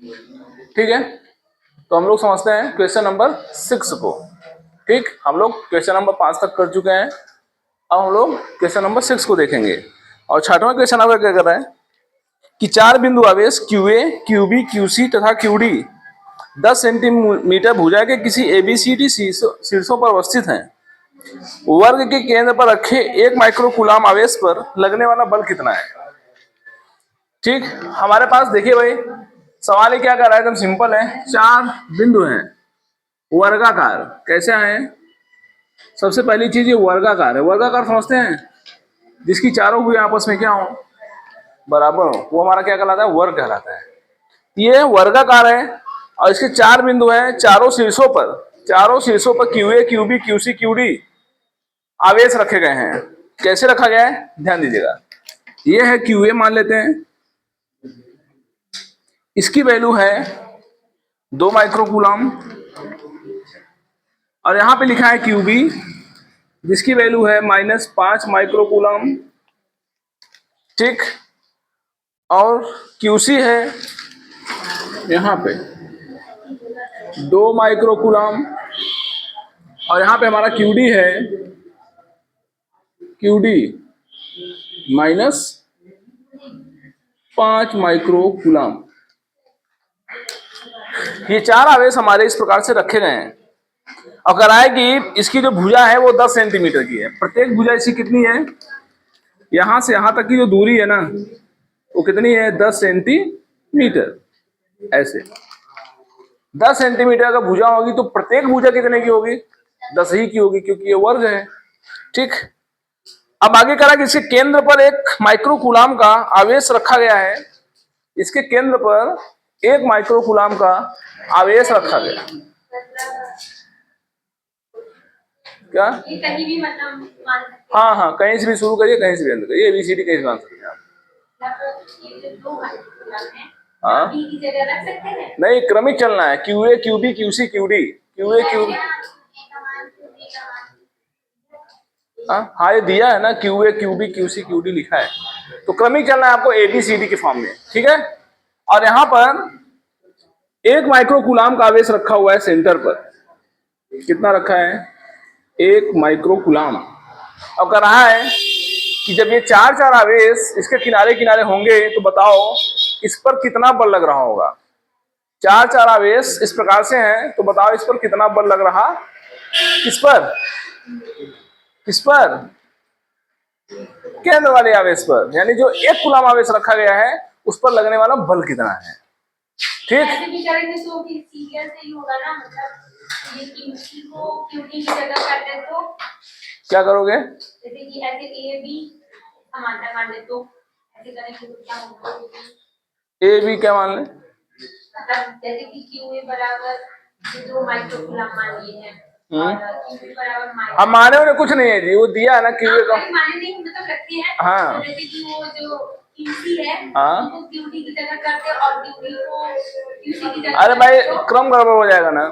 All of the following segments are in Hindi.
ठीक है, तो हम लोग समझते हैं क्वेश्चन नंबर 6 को। ठीक, हम लोग क्वेश्चन नंबर 5 तक कर चुके हैं, अब हम लोग क्वेश्चन नंबर 6 को देखेंगे। और छठवां क्वेश्चन आपका क्या कर रहा है कि चार बिंदु आवेश QA, QB, QC तथा QD 10 सेंटीमीटर भुजा के किसी ABCD शीर्षों पर अवस्थित हैं। वर्ग के केंद्र पर रखे 1 माइक्रो कूलाम आवेश पर लगने वाला बल कितना है। ठीक, हमारे पास देखिए भाई सवाल ही क्या कर रहा है, एकदम सिंपल है। चार बिंदु हैं वर्गाकार, कैसे आए। सबसे पहली चीज ये वर्गाकार है। वर्गाकार समझते हैं, जिसकी चारों भुजाएं आपस में क्या हो, बराबर हो, वो हमारा क्या कहलाता है, वर्ग कहलाता है। ये वर्गाकार है और इसके चार बिंदु हैं। चारों शीर्षों पर QA, QB, QC, QD आवेश रखे गए हैं। कैसे रखा गया है, ध्यान दीजिएगा। ये है QA मान लेते हैं, इसकी वैल्यू है 2 माइक्रो कूलम। और यहां पे लिखा है QB, जिसकी वैल्यू है -5 माइक्रो कूलम। ठीक, और QC है यहां पे 2 माइक्रो कूलम। और यहां पे हमारा QD है QD -5 माइक्रो कूलम। ये चार आवेश हमारे इस प्रकार से रखे गए हैं। अगर आए कि इसकी जो भुजा है वो 10 सेंटीमीटर की है। प्रत्येक भुजा इसकी कितनी है, यहां से यहां तक की जो दूरी है ना, वो कितनी है, 10 सेंटीमीटर। ऐसे 10 सेंटीमीटर का भुजा होगी तो प्रत्येक भुजा कितने की होगी, 10 ही की होगी, क्योंकि ये वर्ग है। ठीक, अब आगे करा कि इसके केंद्र पर 1 माइक्रो कूलाम का आवेश रखा गया है। इसके केंद्र पर 1 माइक्रो कूलाम का आवेश रखा गया। क्या, कहीं भी मतलब, हाँ हाँ, कहीं से भी शुरू करिए, कहीं से भी अंत करिए, ABCD कहीं से मान सकते हैं आप। हाँ, नहीं, क्रमिक चलना है। QA, QB, QC, QD, QA, QB। हाँ, ये दिया है ना, QA, QB, QC, QD लिखा है, तो क्रमिक चलना है आपको ABCD के फॉर्म में। ठीक है, और यहां पर 1 माइक्रो कूलाम का आवेश रखा हुआ है सेंटर पर। कितना रखा है, 1 माइक्रो कूलाम। अब कह रहा है कि जब ये चार आवेश इसके किनारे किनारे होंगे तो बताओ इस पर कितना बल लग रहा होगा। चार आवेश इस प्रकार से हैं, तो बताओ इस पर कितना बल लग रहा, किस पर, किस पर, केंद्र वाले आवेश पर, यानी जो 1 कूलाम आवेश रखा गया है उस पर लगने वाला बल कितना है। ठीक, ऐसे भी करेंगे तो सीरियल से ही होगा ना, मतलब ये QC को QD की जगह कर दे तो क्या करोगे, जैसे कि ऐसे AB समांतर मान ले तो ऐसे करेंगे तो क्या होगा, AB क्या मान ले, मतलब जैसे कि QA बराबर 2 माइक्रो कूलम मान लिए हैं, QB बराबर माइक्रो। अब माने उन्हें कुछ नहीं है जी, वो दिया है ना QA का, माने नहीं, मतलब रखते हैं। हाँ, तो जैसे कि वो जो QC है उनको QD की जगह करते और QD को QC की जगह। अरे भाई क्रम गड़बड़ हो जाएगा ना,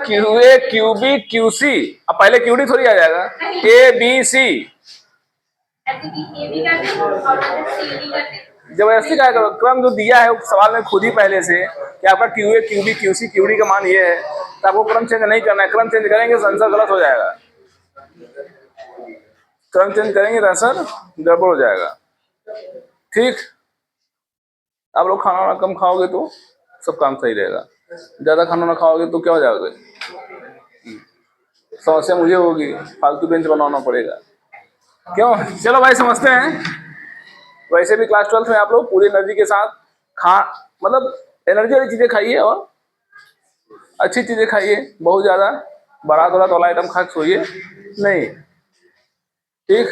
QA, QB, QC, अब पहले QD थोड़ी आ जाएगा, ABC। जबरदस्ती क्या करो, क्रम जो दिया है सवाल में खुद ही पहले से कि आपका QA, QB, QC, QD का मान ये है, तो आपको क्रम चेंज नहीं करना है। क्रम चेंज करेंगे तो आंसर गलत हो जाएगा, क्रम चेंज करेंगे तो आंसर गड़बड़ हो जाएगा। ठीक, आप लोग खाना वाना कम खाओगे तो सब काम सही रहेगा, ज्यादा खाना ना खाओगे तो क्या हो जाओगे, समस्या मुझे होगी, फालतू बेंच बनाना पड़ेगा। क्यों, चलो भाई समझते हैं। वैसे भी क्लास 12 में आप लोग पूरी एनर्जी के साथ मतलब एनर्जी वाली चीजें खाइए और अच्छी चीजें खाइए, बहुत ज्यादा बारात वाला आइटम खा के सोइए नहीं। ठीक,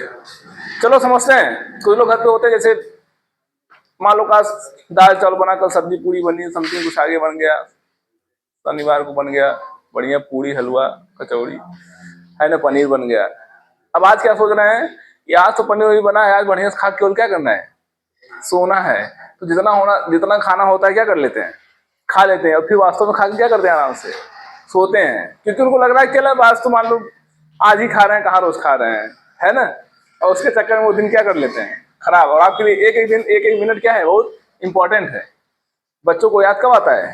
चलो समझते हैं। कुछ लोग घर पे होते हैं, जैसे मान लो का दाल चावल बना, कल सब्जी पूरी बनी, समथिंग कुछ आगे बन गया, शनिवार को बन गया बढ़िया पूरी हलवा कचौड़ी है ना, पनीर बन गया। अब आज क्या सोच रहे हैं, आज तो पनीर वही बना है, आज बढ़िया से खा केवल क्या करना है, सोना है। तो जितना खाना होता है क्या कर लेते हैं, खा लेते हैं, और फिर वास्तव में खा के क्या करते हैं, आराम से सोते हैं, क्योंकि उनको लग रहा है चलो आज तो मान लो आज ही खा रहे हैं, कहाँ रोज खा रहे हैं, है ना। और उसके चक्कर में वो दिन क्या कर लेते हैं, खराब। और आपके लिए एक एक दिन एक एक मिनट क्या है, बहुत इंपॉर्टेंट है। बच्चों को याद कब आता है?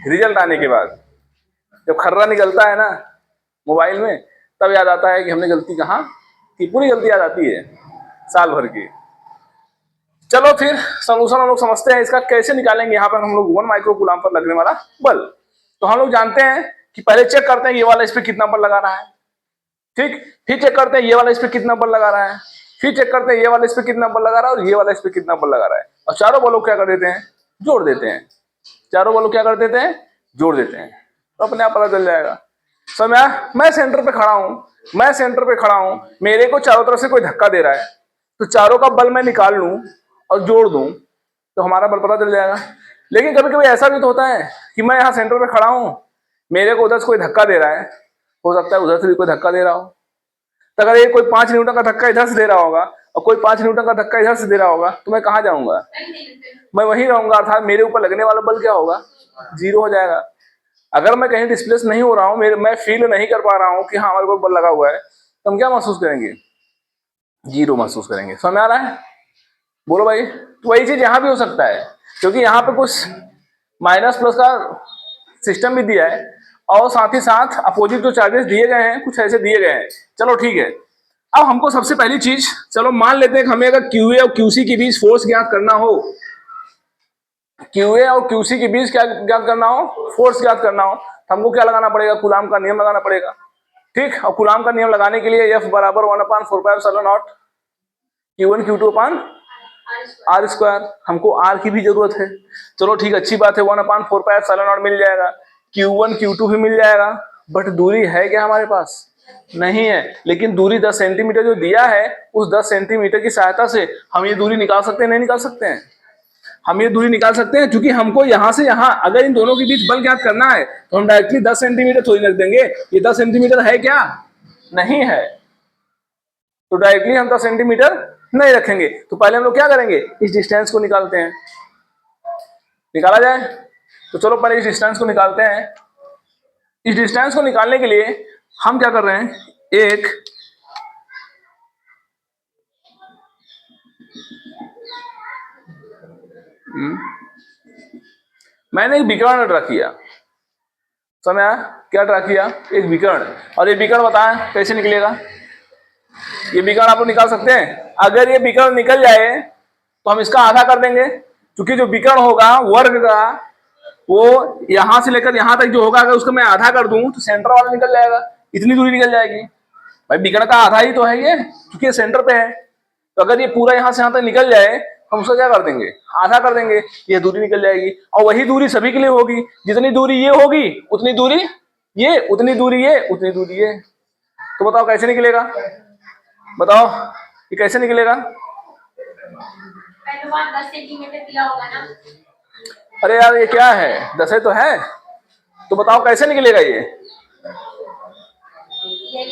रिजल्ट आने के बाद, जब खर्रा निकलता है ना मोबाइल में, तब याद आता है कि हमने गलती कहाँ की। पूरी गलती याद आती है साल भर की। चलो फिर सोल्यूशन हम लोग समझते हैं इसका, कैसे निकालेंगे यहाँ पर हम लोग 1 माइक्रो कूलम पर लगने वाला बल। तो हम लोग जानते हैं कि पहले चेक करते हैं ये वाला इस पे कितना बल लगा रहा है, ठीक। फिर चेक करते हैं ये वाला इस पे कितना बल लगा रहा है, फिर चेक करते हैं ये वाला इस पे कितना बल लगा रहा है और ये वाला इस पे कितना बल लगा रहा है, और चारों बलों क्या कर देते हैं? जोड़ देते हैं। चारों बलों क्या कर देते हैं? जोड़ देते हैं। तो अपने आप पता चल जाएगा। सर मैं सेंटर पे खड़ा हूं, मैं सेंटर पे खड़ा हूं, मेरे को चारों तरफ से कोई धक्का दे रहा है, तो चारों का बल मैं निकाल लूं और जोड़ दूं तो हमारा बल पता चल जाएगा। लेकिन कभी कभी ऐसा भी तो होता है कि मैं यहाँ सेंटर पे खड़ा हूं, मेरे को उधर से कोई धक्का दे रहा है, हो सकता है उधर से भी कोई धक्का दे रहा हो। तो अगर ये कोई 5 न्यूटन का धक्का इधर से दे रहा होगा और कोई 5 न्यूटन का धक्का इधर से दे रहा होगा, तो मैं कहाँ जाऊंगा? मैं वहीं रहूंगा, अर्थात मेरे ऊपर लगने वाला बल क्या होगा? 0 हो जाएगा। अगर मैं कहीं डिस्प्लेस नहीं हो रहा हूँ, मैं फील नहीं कर पा रहा हूँ कि हाँ हमारे को बल लगा हुआ है, तो हम क्या महसूस करेंगे? 0 महसूस करेंगे। समझ में आ रहा है? बोलो भाई। तो वही चीज यहाँ भी हो सकता है, क्योंकि यहाँ पे कुछ माइनस प्लस का सिस्टम भी दिया है और साथ ही साथ अपोजिट जो चार्जेस दिए गए हैं कुछ ऐसे दिए गए हैं। चलो ठीक है। अब हमको सबसे पहली चीज, चलो मान लेते हैं कि हमें अगर क्यूए और क्यूसी के बीच फोर्स ज्ञात करना हो, क्यूए और क्यूसी के बीच क्या ज्ञात करना हो? फोर्स ज्ञात करना हो, तो हमको क्या लगाना पड़ेगा? कूलाम का नियम लगाना पड़ेगा, ठीक। और कूलाम का नियम लगाने के लिए F बराबर 1/4πε0 Q1 Q2 अपान R स्क्वायर। हमको R की भी जरूरत है। चलो ठीक, अच्छी बात है, 1/4πε0 मिल जाएगा, Q1 Q2 भी मिल जाएगा। बट दूरी है क्या हमारे पास? नहीं है। लेकिन दूरी 10 सेंटीमीटर जो दिया है, उस 10 सेंटीमीटर की सहायता से हम ये दूरी निकाल सकते हैं, नहीं निकाल सकते हैं? हम ये दूरी निकाल सकते हैं, क्योंकि हमको यहां से यहां अगर इन दोनों के बीच बल ज्ञात करना है तो हम डायरेक्टली 10 सेंटीमीटर थोड़ी रख देंगे। ये 10 सेंटीमीटर है क्या? नहीं है। तो डायरेक्टली हम 10 सेंटीमीटर नहीं रखेंगे। तो पहले हम लोग क्या करेंगे? इस डिस्टेंस को निकालते हैं। निकाला जाए तो चलो पहले इस डिस्टेंस को निकालते हैं। इस डिस्टेंस को निकालने के लिए हम क्या कर रहे हैं? एक मैंने एक विकर्ण ड्रा किया। समझ आया? क्या ड्रा किया? एक विकर्ण। और ये विकर्ण बताएं कैसे निकलेगा? ये विकर्ण आप लोग निकाल सकते हैं। अगर ये विकर्ण निकल जाए तो हम इसका आधा कर देंगे, क्योंकि जो विकर्ण होगा वर्ग का वो यहां से लेकर यहां तक जो होगा, अगर उसको मैं आधा कर दूं तो सेंटर वाला निकल जाएगा, इतनी दूरी निकल जाएगी। भाई विकर्ण का आधा ही तो है ये, क्योंकि ये सेंटर पे है। तो अगर ये पूरा यहां से यहां तक निकल जाए, हम उसको क्या कर देंगे? आधा कर देंगे, ये दूरी निकल जाएगी। और वही दूरी सभी के लिए होगी, जितनी दूरी ये होगी उतनी दूरी ये, उतनी दूरी ये, उतनी दूरी ये। तो बताओ कैसे निकलेगा? बताओ ये कैसे निकलेगा? 10 सेंटीमीटर दिया होगा ना। अरे यार ये क्या है? 10 तो है। तो बताओ कैसे निकलेगा ये?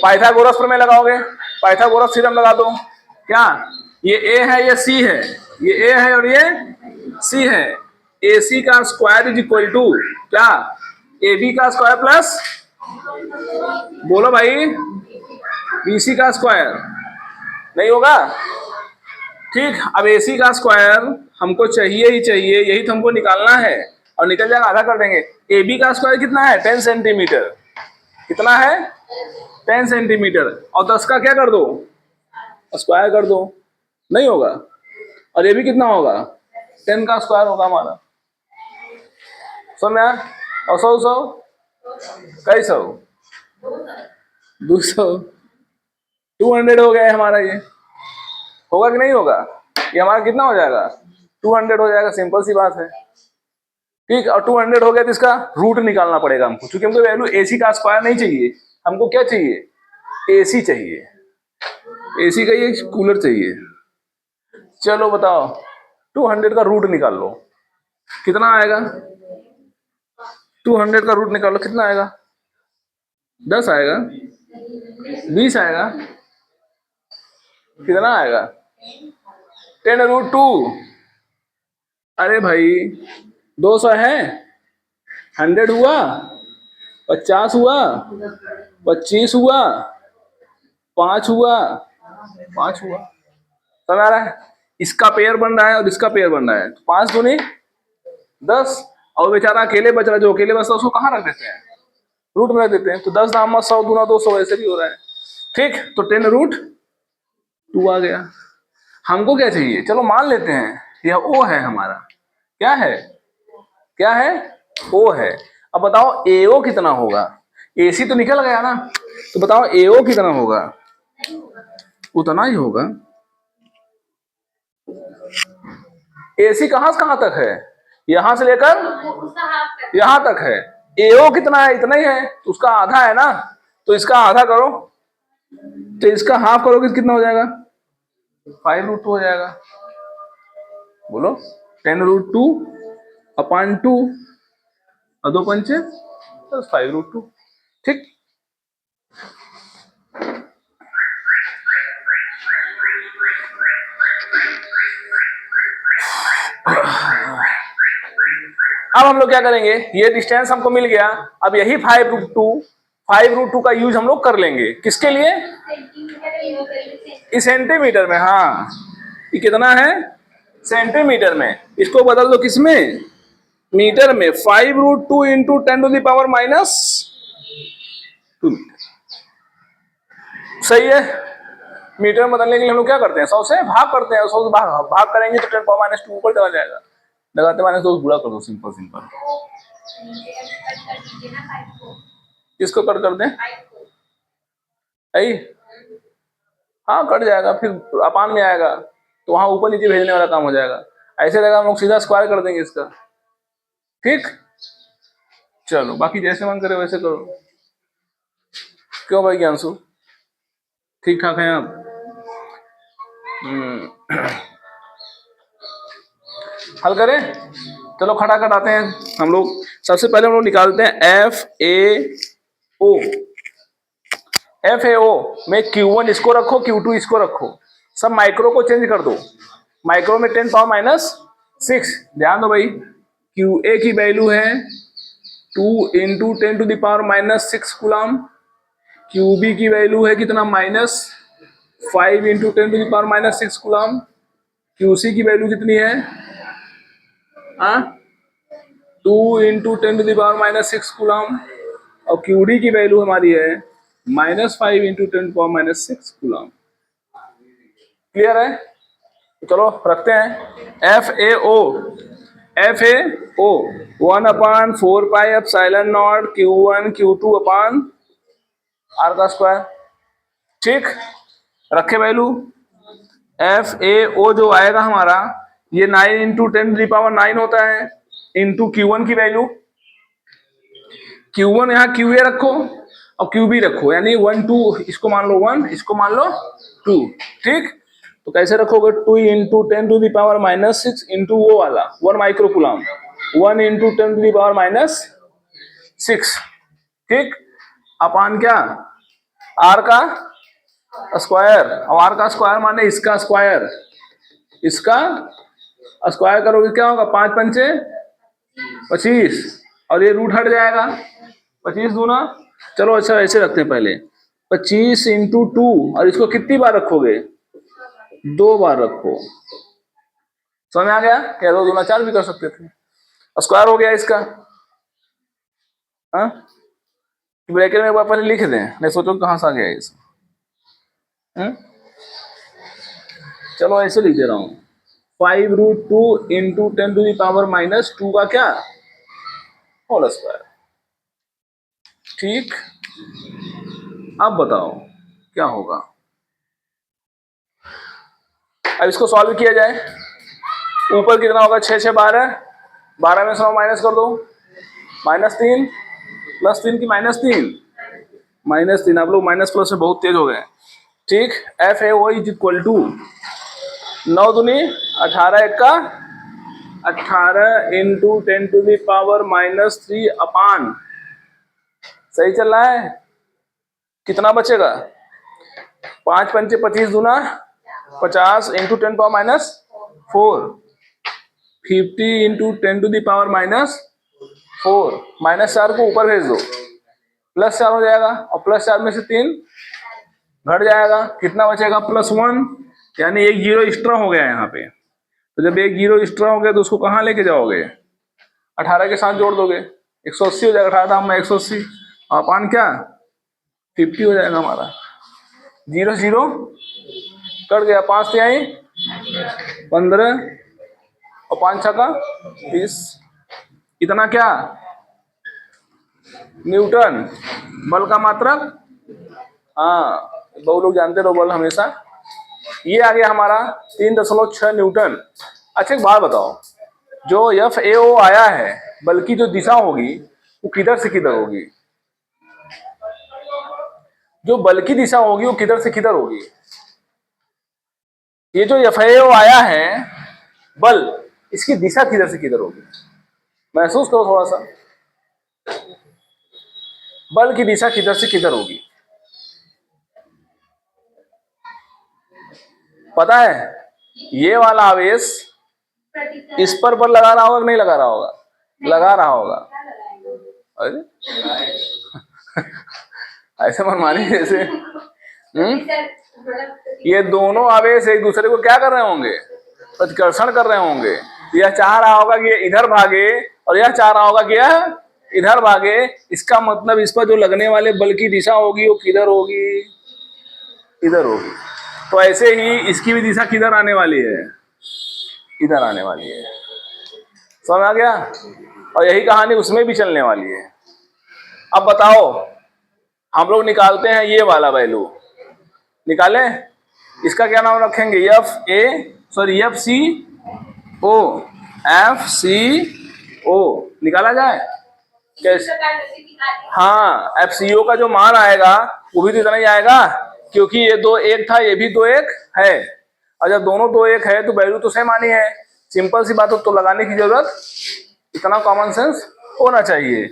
पाइथागोरस प्रमेय लगाओगे? पाइथागोरस थ्योरम लगा दो। क्या ये ए है, ये सी है, ये ए है और ये सी है। ए सी का स्क्वायर इज इक्वल टू क्या? ए बी का स्क्वायर प्लस, बोलो भाई, बी सी का स्क्वायर। नहीं होगा? ठीक। अब ए सी का स्क्वायर हमको चाहिए ही चाहिए, यही तो हमको निकालना है। और निकल जाएगा, आधा कर देंगे। ए बी का स्क्वायर कितना है? 10 सेंटीमीटर। कितना है? 10 सेंटीमीटर। और 10 का क्या कर दो? स्क्वायर कर दो। नहीं होगा। और ये भी कितना होगा? 10 का स्क्वायर होगा हमारा। समझ? और 100 कई 100 200 200 हो गया है हमारा। ये होगा कि नहीं होगा? ये हमारा कितना हो जाएगा? 200 हो जाएगा। सिंपल सी बात है, ठीक। और 200 हो गया तो इसका रूट निकालना पड़ेगा हमको, क्योंकि हमको वैल्यू एसी का स्क्वायर नहीं चाहिए, हमको क्या चाहिए? एसी चाहिए। एसी का ये कूलर चाहिए। चलो बताओ 200 का रूट निकाल लो, कितना आएगा? 200 का रूट निकालो, कितना आएगा? 10 आएगा? 20 आएगा? कितना आएगा? 10√2। अरे भाई 200 है, 100 हुआ, 50 हुआ, 25 हुआ, 5 हुआ, 5 हुआ। समझ आ रहा है? इसका पेयर बन रहा है और इसका पेयर बन रहा है, तो 5 दूनी 10, और बेचारा अकेले बच रहा है, जो अकेले बचता है उसको कहाँ रख देते हैं, रूट में रख देते हैं। तो 10 दाम 100 दूना 200 ऐसे भी हो रहा है। ठीक, तो 10√2 आ गया। हमको क्या चाहिए, चलो मान लेते हैं यह ओ है हमारा, क्या है, क्या है, ओ है। अब बताओ एओ कितना होगा, एसी तो निकल गया ना, तो बताओ एओ कितना होगा, उतना ही होगा। एसी कहां से कहां तक है, यहां से लेकर उसका हाफ कर यहां तक है। एओ कितना है, इतना ही है, तो उसका आधा है ना, तो इसका आधा करो, तो इसका हाफ करोगे तो कितना हो जाएगा, 5√2 हो जाएगा। बोलो 10√2 अपॉन 2 और 2 पंचे 5√2। ठीक, अब हम लोग क्या करेंगे, ये डिस्टेंस हमको मिल गया, अब यही 5√2 का यूज हम लोग कर लेंगे, किसके लिए, इस सेंटीमीटर में। हाँ, ये कितना है, सेंटीमीटर में, इसको बदल दो किसमें, मीटर में। 5√2 इंटू 10⁻²। सही है। मीटर में बदलने के लिए हम लोग क्या करते हैं, 100 से भाग करते हैं, 100 से भाग करेंगे तो 10⁻² ऊपर चला जाएगा, लगाते -2 गुणा कर दो, सिंपल सिंपल। किसको कट कर दें, आई, हाँ कट जाएगा, फिर अपान में आएगा तो वहां ऊपर नीचे भेजने वाला काम हो जाएगा। ऐसे रहेगा हम लोग सीधा स्क्वायर कर देंगे इसका। ठीक, चलो बाकी जैसे मन करे वैसे करो। क्यों भाई ज्ञानसु, ठीक ठाक है आप? हल करें, चलो खटाखट आते हैं हम लोग। सबसे पहले हम लोग निकालते हैं FAO। FAO में Q1 इसको रखो, Q2 इसको रखो, सब माइक्रो को चेंज कर दो। माइक्रो में 10⁻⁶। ध्यान दो भाई, QA की वैल्यू है 2 इंटू 10⁻⁻6 कूलम। QB की वैल्यू है कितना, -5 इंटू 10⁻⁻6 कूलम। QC की वैल्यू कितनी है, 2 इंटू 10⁻⁻6 कूलम। और QD की वैल्यू हमारी है -5 इंटू 10⁻⁻6 कूलम। क्लियर है? तो चलो रखते हैं FAO 1/4πε0 Q1 Q2 अपान R का स्क्वायर। ठीक, रखे वैल्यू। FAO जो आएगा हमारा, ये 9 इंटू 10⁹ होता है, इंटू Q1 की वैल्यू, Q1 यहाँ QA रखो और QB रखो, यानी 1 2, इसको मान लो 1, इसको मान लो 2। ठीक, तो कैसे रखोगे, 2 इंटू 10⁻⁻6 इंटू वो वाला 1 माइक्रो कूलम, 1 इंटू 10⁻⁶। ठीक, अपान क्या, R का स्क्वायर। और R का स्क्वायर माने इसका स्क्वायर, इसका स्क्वायर करोगे क्या होगा, 5 पंचे 25, और ये रूट हट जाएगा, 25 दूना। चलो अच्छा ऐसे रखते हैं पहले, 25 इंटू 2, और इसको कितनी बार रखोगे, 2 बार रखो। समझ में आ गया, क्या 2 दूना 4 भी कर सकते थे। स्क्वायर हो गया इसका, हाँ ब्रैकेट में एक बार पहले लिख दें, नहीं सोचो कहां से आ गया इस। चलो ऐसे लिख दे रहा हूं, 5√2 इंटू 10⁻⁻2 का क्या, होल स्क्वायर। ठीक, अब बताओ क्या होगा। अब इसको सॉल्व किया जाए, ऊपर कितना होगा, 6 6 12, 12 में से माइनस कर दो, -3 +3 की -3, आप लोग माइनस प्लस में बहुत तेज हो गए। ठीक, FAO इज इक्वल टू 9 दूनी 18, 1 का 18 इंटू 10⁻³ अपान, सही चल रहा है, कितना बचेगा, 5 पंचे 25 दूना 50 इंटू 10⁻⁴, 50 इंटू 10⁻⁻4, -4 को ऊपर भेज दो, +4 हो जाएगा, और +4 में से 3 घट जाएगा, कितना बचेगा, +1, यानी एक 0 एक्स्ट्रा हो गया यहाँ पे। तो जब एक 0 एक्स्ट्रा हो गया तो उसको कहाँ लेके जाओगे, 18 के साथ जोड़ दोगे 180 हो जाएगा, 18 था मैं 180 और अपान क्या 50 हो जाएगा हमारा। 0 0 कट गया, 5 से आई 15 और 5 छक्का 30। इतना क्या न्यूटन बल का मात्रक। हाँ बहुत लोग जानते रहो बल हमेशा। ये आ गया हमारा 3.6 न्यूटन। अच्छा एक बात बताओ, जो FAO आया है बल की जो दिशा होगी वो किधर से किधर होगी? जो बल की दिशा होगी वो किधर से किधर होगी? ये जो FAO आया है बल, इसकी दिशा किधर से किधर होगी? महसूस करो थोड़ा सा, बल की दिशा किधर से किधर होगी? पता है? ये वाला आवेश इस पर बल लगा रहा होगा कि नहीं लगा रहा होगा? लगा रहा होगा। अरे ऐसे मन मानी जैसे ये दोनों आवेश एक दूसरे को क्या कर रहे होंगे? प्रतिकर्षण कर रहे होंगे। यह चाह रहा होगा कि ये इधर भागे और यह चाह रहा होगा कि यह इधर भागे। इसका मतलब इस पर जो लगने वाले बल की दिशा होगी वो किधर होगी? इधर होगी। तो ऐसे ही इसकी भी दिशा किधर आने वाली है? इधर आने वाली है। समझ आ गया? और यही कहानी उसमें भी चलने वाली है। अब बताओ, हम लोग निकालते हैं ये वाला वैल्यू, निकालें। इसका क्या नाम रखेंगे? FCO निकाला जाए कैसे? हाँ FCO का जो मान आएगा वो भी तो इतना ही आएगा, क्योंकि ये 2 1 था, ये भी 2 1 है। और जब दोनों 2 1 है तो वैल्यू तो सेम आनी है। सिंपल सी बात हो, तो लगाने की जरूरत, इतना कॉमन सेंस होना चाहिए।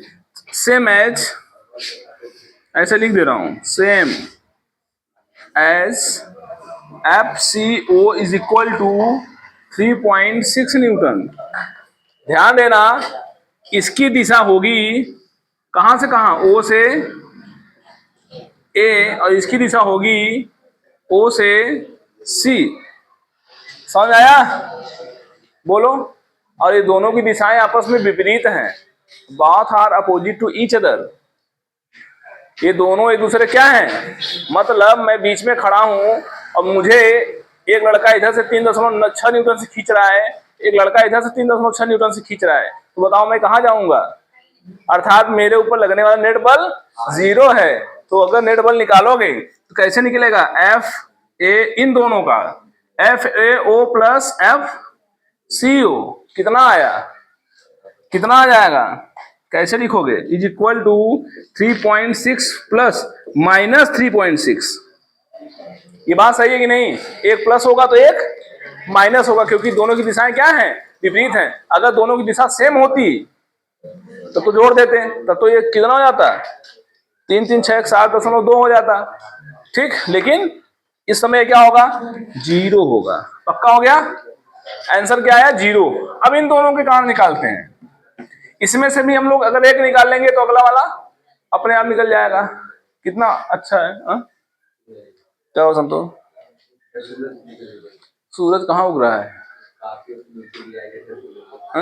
सेम एज, ऐसे लिख दे रहा हूं, same as FCO is equal to 3.6 newton. ध्यान देना, इसकी दिशा होगी कहां से कहां? O से A, और इसकी दिशा होगी O से C। समझ आया? बोलो। और ये दोनों की दिशाएं आपस में विपरीत हैं। both are opposite to each other. ये दोनों एक दूसरे क्या हैं? मतलब मैं बीच में खड़ा हूं और मुझे एक लड़का इधर से 3.6 न्यूटन से खींच रहा है, एक लड़का इधर से 3.6 न्यूटन से खींच रहा है, तो बताओ मैं कहां जाऊंगा? अर्थात मेरे ऊपर लगने वाला नेट बल 0 है। तो अगर नेट बल निकालोगे तो कैसे निकलेगा? FA इन दोनों का FAO प्लस FCO कितना आया? कितना आ जाएगा? कैसे लिखोगे? Is equal to 3.6 plus minus 3.6। ये बात सही है कि नहीं? एक प्लस होगा तो एक माइनस होगा, क्योंकि दोनों की दिशाएं क्या हैं? विपरीत हैं। अगर दोनों की दिशा सेम होती तो जोड़ देते, तब तो ये कितना हो जाता? 3 3 6 7.2 हो जाता। ठीक, लेकिन इस समय क्या होगा? 0 होगा। पक्का हो गया? आंसर क्या आया? 0। अब इन दोनों के कारण निकालते हैं। इसमें से भी हम लोग अगर एक निकाल लेंगे तो अगला वाला अपने आप निकल जाएगा। कितना अच्छा है। क्या हो संतोष? सूरज कहाँ उग रहा है? हा?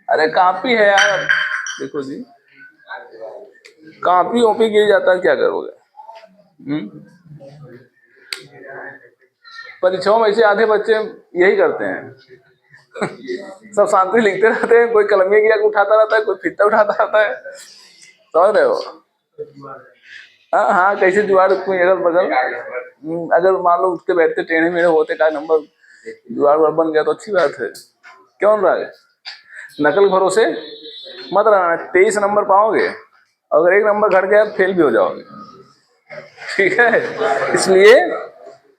अरे कापी है यार, देखो जी, कापी ओपी गिर जाता है, क्या करोगे? परीक्षाओं में ऐसे आधे बच्चे यही करते हैं सब शांति लिखते रहते हैं, कोई कलमी गिरा उठाता रहता है, कोई फित्ता उठाता रहता है। समझ रहे हो? हाँ हाँ, कैसे जुगाड़ कोई अगल बगल, अगर मान लो उठते बैठते टेढ़े मेढ़े होते का नंबर जुगाड़ बन गया तो अच्छी बात है। क्यों रहा है? नकल भरोसे मत रहना। 23 नंबर पाओगे, अगर एक नंबर घट गया तो फेल भी हो जाओगे। ठीक है, इसलिए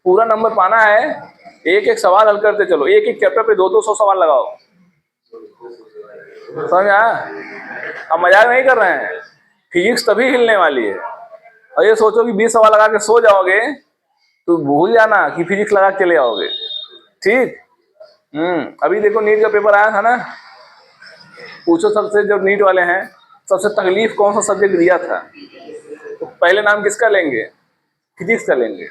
पूरा नंबर पाना है। एक एक सवाल हल करते चलो, एक एक चैप्टर पे 200 सवाल लगाओ। समझ आया? हम मजाक नहीं कर रहे हैं। फिजिक्स तभी हिलने वाली है। और ये सोचो कि 20 सवाल लगा के सो जाओगे तो भूल जाना कि फिजिक्स लगा के चले आओगे। ठीक। अभी देखो नीट का पेपर आया था ना, पूछो सबसे, जो नीट वाले हैं, सबसे तकलीफ कौन सा सब्जेक्ट दिया था? तो पहले नाम किसका लेंगे? फिजिक्स का लेंगे।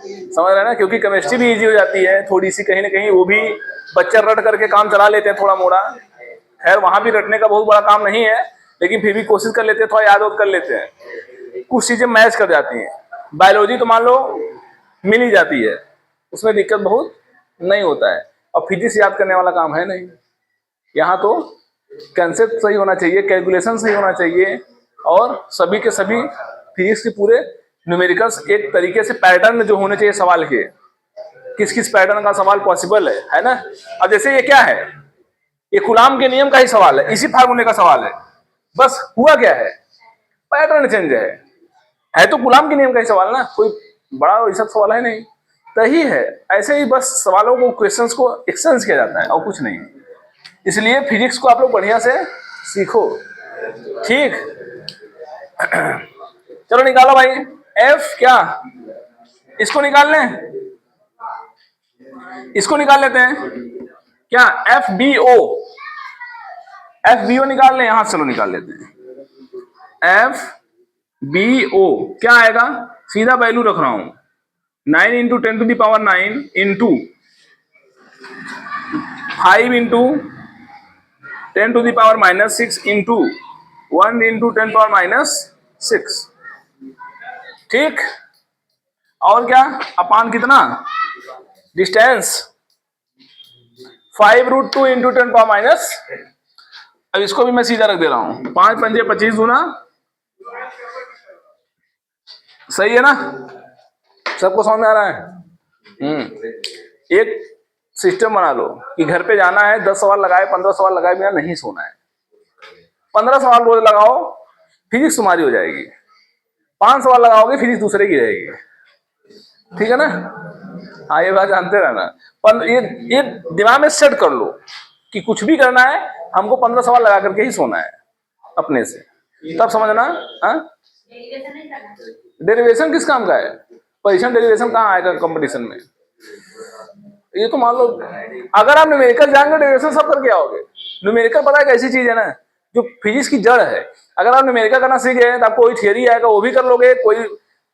समझ रहे ना? क्योंकि केमिस्ट्री भी इजी हो जाती है थोड़ी सी, कहीं ना कहीं वो भी बच्चे रट करके काम चला लेते हैं थोड़ा मोड़ा। खैर वहां भी रटने का बहुत बड़ा काम नहीं है, लेकिन फिर भी कोशिश कर लेते हैं, थोड़ा याद कर लेते हैं, कुछ चीजें मैच कर जाती हैं। बायोलॉजी तो मान लो मिल ही जाती है, उसमें दिक्कत बहुत नहीं होता है, और फिजिक्स याद करने वाला काम है नहीं। यहाँ तो कंसेप्ट सही होना चाहिए, कैलकुलेशन सही होना चाहिए, और सभी के सभी फिजिक्स के पूरे न्यूमेरिकल्स एक तरीके से पैटर्न जो होने चाहिए सवाल के, किस किस पैटर्न का सवाल पॉसिबल है ना। अब जैसे ये क्या है, ये कूलाम के नियम का ही सवाल है, इसी फार्मूले का सवाल है, बस हुआ क्या है, पैटर्न चेंज है तो कूलाम के नियम का ही सवाल ना, कोई बड़ा वैसा सवाल है नहीं, सही है। ऐसे ही बस सवालों को, क्वेश्चंस को एक्सचेंज किया जाता है और कुछ नहीं। इसलिए फिजिक्स को आप लोग बढ़िया से सीखो, ठीक। चलो निकालो भाई, एफ क्या, इसको निकाल लें, इसको निकाल लेते हैं क्या, F B O, F B O निकाल लें यहां, चलो निकाल लेते हैं। एफ बी ओ क्या आएगा, सीधा वैल्यू रख रहा हूं, 9 into 10⁻9 into 5 into 10⁻⁻6 into 1 into 10⁻⁻6, ठीक। और क्या, अपान कितना, डिस्टेंस 5√2 इंटू 10⁻। अब इसको भी मैं सीधा रख दे रहा हूं, 5 पंजे 25 गुना, सही है ना, सबको समझ में आ रहा है। एक सिस्टम बना लो कि घर पे जाना है, 10 सवाल लगाए 15 सवाल लगाए बिना नहीं सोना है, 15 सवाल रोज लगाओ, फिजिक्स तुम्हारी हो जाएगी। 5 सवाल लगाओगे, फिजिक्स दूसरे की रहेगी, ठीक है ना। हाँ ये बात जानते रहना, पर ये दिमाग में सेट कर लो कि कुछ भी करना है हमको 15 सवाल लगा करके ही सोना है अपने से, तब समझना। हाँ डेरिवेशन किस काम का है, पोजीशन डेरिवेशन कहाँ आएगा कंपटीशन में। ये तो मान लो अगर आप न्यूमेरिकल जाएंगे डेरिवेशन सब करके आओगे। न्यूमेरिकल पता है कैसी चीज है ना, जो फिजिक्स की जड़ है। अगर आप न्यूमेरिकल करना सीख गए तो आपको कोई थियरी आएगा वो भी कर लोगे, कोई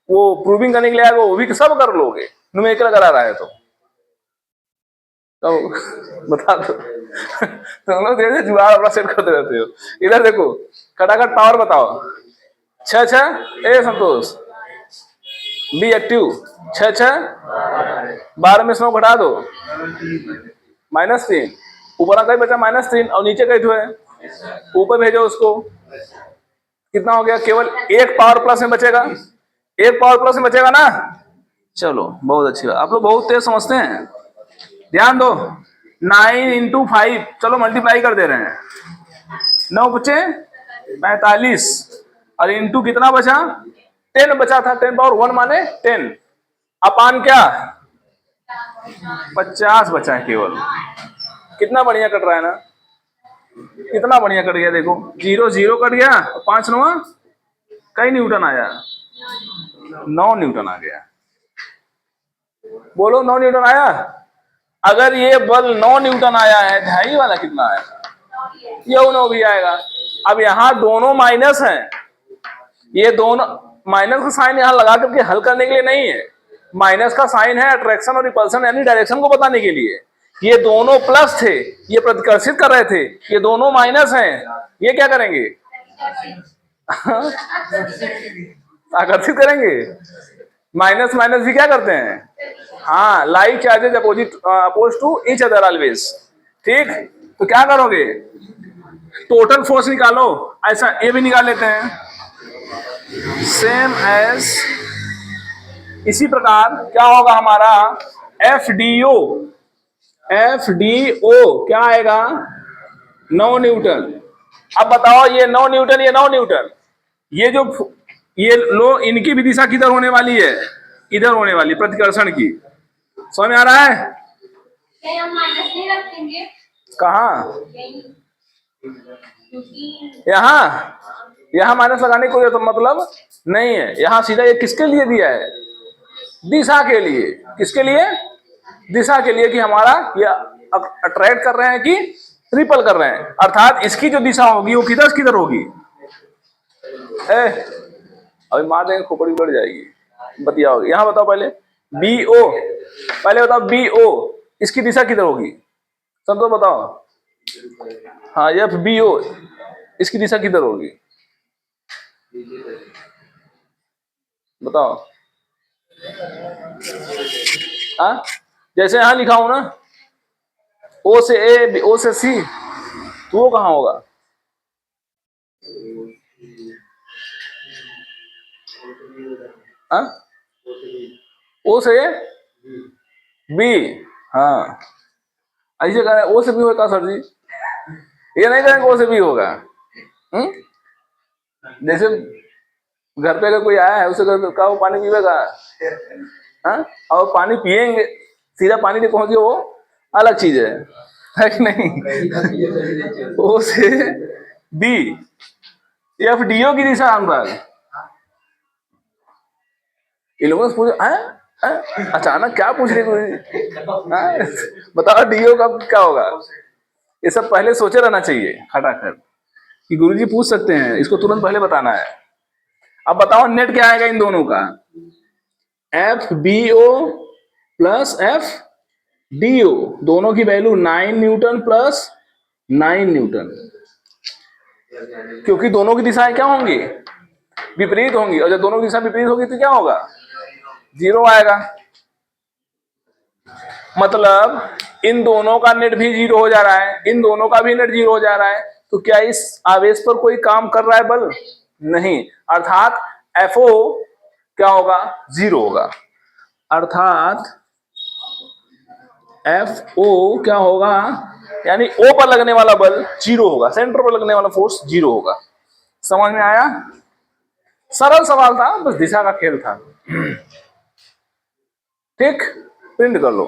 वो प्रूविंग करने के लिए आएगा वो भी सब कर लोगे, न्यूमेरिकल अगर आ रहा है तो बता दो। तुम लोग धीरे जुगाड़ अपना सेट करते रहते हो। इधर देखो, खटाखट पावर बताओ, 6 ए संतोष, बी एक्टिव, 6 12 में 9 घटा दो, -3, ऊपर कहीं बचा -3 और नीचे कहीं है, ऊपर भेजो उसको, कितना हो गया, केवल एक पावर प्लस में बचेगा, एक पावर प्लस में बचेगा ना। चलो बहुत अच्छी बात, आप लोग बहुत तेज समझते हैं, ध्यान दो। 9 इंटू 5, चलो मल्टीप्लाई कर दे रहे हैं, 9 बचे 45 और इंटू कितना बचा, 10 बचा था, 10⁻1 माने 10, अपान क्या 50 बचा है केवल। कितना बढ़िया कट रहा है ना, कितना बढ़िया कट गया, देखो 0 0 कट गया, 5 9 कई न्यूटन आया, 9 न्यूटन आ गया, बोलो 9 न्यूटन आया। अगर ये बल 9 न्यूटन आया है, ढाई वाला कितना आएगा, ये 9 भी आएगा। अब यहाँ दोनों माइनस हैं, ये दोनों माइनस का साइन यहाँ लगा करके हल करने के लिए नहीं है, माइनस का साइन है अट्रैक्शन और रिपल्सन यानी डायरेक्शन को बताने के लिए। ये दोनों प्लस थे, ये प्रतिकर्षित कर रहे थे, ये दोनों माइनस हैं, ये क्या करेंगे आकर्षित करेंगे। माइनस माइनस भी क्या करते हैं, हाँ like charges oppose to each other always, ठीक। तो क्या करोगे, टोटल फोर्स निकालो, ऐसा ये भी निकाल लेते हैं, सेम एज, इसी प्रकार क्या होगा हमारा F D O, F D O क्या आएगा 9 न्यूटन। अब बताओ ये 9 न्यूटन, ये 9 न्यूटन, ये जो ये लो, इनकी भी दिशा किधर होने वाली है, इधर होने वाली प्रतिकर्षण की, समझ में आ रहा है। हम माइनस नहीं रखेंगे, कहाँ, यहाँ, यहाँ माइनस लगाने को तो मतलब नहीं है, यहाँ सीधा ये किसके लिए दिया है, दिशा के लिए, किसके लिए, दिशा के लिए, कि हमारा ये अट्रैक्ट कर रहे हैं कि रिपल कर रहे हैं, अर्थात इसकी जो दिशा होगी वो किधर किधर होगी, अभी मार देंगे खोपड़ी बढ़ जाएगी, बतियाओगे। यहाँ बताओ पहले बी ओ, पहले बताओ बी ओ, इसकी दिशा किधर होगी, सब तो बताओ, हाँ एफ बी ओ, इसकी दिशा किधर होगी बताओ। हाँ जैसे यहां लिखा हूं ना, ओ से ए, ओ से सी, तो वो कहां होगा? हाँ ओ से बी, हाँ ऐसे कह रहे हैं ओ से बी होगा सर जी, ये नहीं कहेंगे ओ से बी होगा। हम्म? जैसे घर पे अगर कोई आया है, उसे कहा वो पानी पीएगा, हाँ और पानी पिएंगे, सीधा पानी नहीं पहुंच गया, वो अलग चीज है कि नहीं? ओ से बी, एफ डी ओ की दिशा अनुराग, ये लोगों से पूछे अचानक क्या पूछ रहे कोई, बताओ डीओ का क्या होगा? ये सब पहले सोचे रहना चाहिए हटाकर कि गुरुजी पूछ सकते हैं, इसको तुरंत पहले बताना है। अब बताओ नेट क्या आएगा इन दोनों का? F B O plus F D O, दोनों की वैल्यू 9 न्यूटन प्लस 9 न्यूटन, क्योंकि दोनों की दिशाएं क्या होंगी? विपरीत होंगी, और जब दोनों की दिशा विपरीत होगी तो क्या होगा? जीरो आएगा। मतलब इन दोनों का नेट भी जीरो हो जा रहा है, इन दोनों का भी नेट जीरो हो जा रहा है, तो क्या इस आवेश पर कोई काम कर रहा है बल? नहीं, अर्थात एफओ क्या होगा? जीरो होगा। अर्थात एफ ओ क्या होगा? यानी ओ पर लगने वाला बल जीरो होगा, सेंटर पर लगने वाला फोर्स जीरो होगा। समझ में आया? सरल सवाल था, बस दिशा का खेल था। ठीक, प्रिंट कर लो।